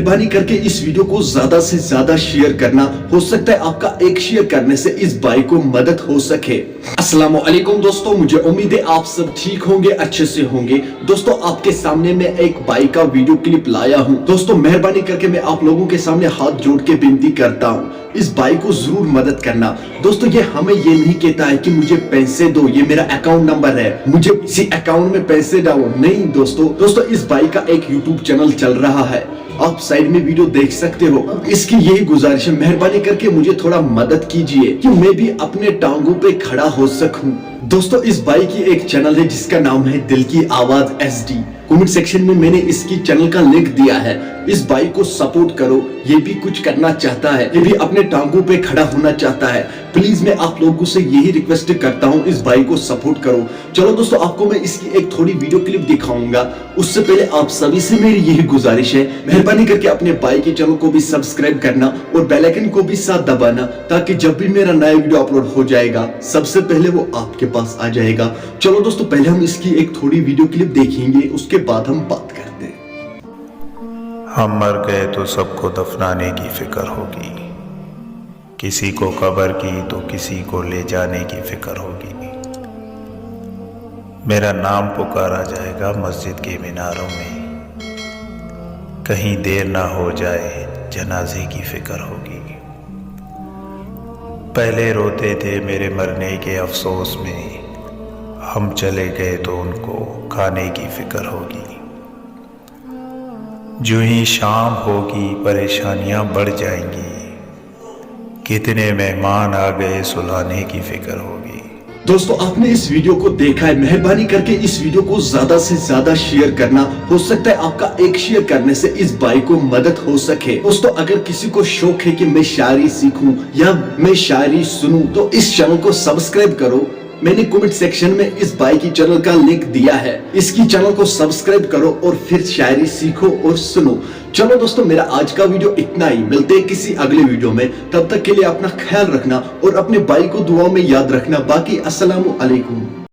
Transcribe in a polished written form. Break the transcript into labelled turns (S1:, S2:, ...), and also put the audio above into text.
S1: مہربانی کر کے اس ویڈیو کو زیادہ سے زیادہ شیئر کرنا، ہو سکتا ہے آپ کا ایک شیئر کرنے سے اس بھائی کو مدد ہو سکے۔ السلام علیکم دوستو، مجھے امید ہے آپ سب ٹھیک ہوں گے، اچھے سے ہوں گے۔ دوستو آپ کے سامنے میں ایک بھائی کا ویڈیو کلپ لایا ہوں۔ دوستو مہربانی کر کے میں آپ لوگوں کے سامنے ہاتھ جوڑ کے بنتی کرتا ہوں، اس بھائی کو ضرور مدد کرنا۔ دوستو یہ ہمیں یہ نہیں کہتا ہے کہ مجھے پیسے دو، یہ میرا اکاؤنٹ نمبر ہے، مجھے اسی اکاؤنٹ میں پیسے ڈالو، نہیں دوستو اس بھائی کا ایک یوٹیوب چینل چل رہا ہے، آپ سائیڈ میں ویڈیو دیکھ سکتے ہو۔ اس کی یہی گزارش ہے، مہربانی کر کے مجھے تھوڑا مدد کیجئے کہ میں بھی اپنے ٹانگوں پہ کھڑا ہو سکوں۔ دوستو اس بھائی کی ایک چینل ہے جس کا نام ہے دل کی آواز SD۔ کمنٹ سیکشن میں میں نے اس کی چینل کا لنک دیا ہے، اس بھائی کو سپورٹ کرو، یہ بھی کچھ کرنا چاہتا ہے، یہ بھی اپنے ٹانگوں پہ کھڑا ہونا چاہتا ہے۔ پلیز میں آپ لوگوں سے یہی ریکویسٹ کرتا ہوں، اس بھائی کو سپورٹ کرو۔ چلو دوستو آپ کو میں اس کی ایک تھوڑی ویڈیو کلپ دکھاؤں گا، اس سے پہلے آپ سبھی سے میری یہی گزارش ہے، مہربانی کر کے اپنے بھائی کے چینل کو بھی سبسکرائب کرنا اور بیل آئیکن کو بھی ساتھ دبانا، تاکہ جب بھی میرا نیا ویڈیو اپلوڈ ہو جائے گا سب سے پہلے وہ آپ کے پاس آ جائے گا۔ چلو دوستو پہلے ہم اس کی ایک تھوڑی ویڈیو کلپ دیکھیں گے، اس کے بعد ہم بات کرتے ہیں۔
S2: ہم مر گئے تو سب کو دفنانے کی فکر ہوگی، کسی کو قبر کی تو کسی کو لے جانے کی فکر ہوگی۔ میرا نام پکارا جائے گا مسجد کے میناروں میں، کہیں دیر نہ ہو جائے جنازے کی فکر ہوگی۔ پہلے روتے تھے میرے مرنے کے افسوس میں، ہم چلے گئے تو ان کو کھانے کی فکر ہوگی۔ جو ہی شام ہوگی پریشانیاں بڑھ جائیں گی، کتنے مہمان آ گئے سلانے کی فکر ہوگی۔
S1: دوستو آپ نے اس ویڈیو کو دیکھا ہے، مہربانی کر کے اس ویڈیو کو زیادہ سے زیادہ شیئر کرنا، ہو سکتا ہے آپ کا ایک شیئر کرنے سے اس بھائی کو مدد ہو سکے۔ دوستو اگر کسی کو شوق ہے کہ میں شاعری سیکھوں یا میں شاعری سنوں تو اس چینل کو سبسکرائب کرو، میں نے کمنٹ سیکشن میں اس بھائی کی چینل کا لنک دیا ہے، اس کی چینل کو سبسکرائب کرو اور پھر شاعری سیکھو اور سنو۔ چلو دوستو میرا آج کا ویڈیو اتنا ہی، ملتے ہیں کسی اگلے ویڈیو میں، تب تک کے لیے اپنا خیال رکھنا اور اپنے بھائی کو دعاؤں میں یاد رکھنا۔ باقی السلام علیکم۔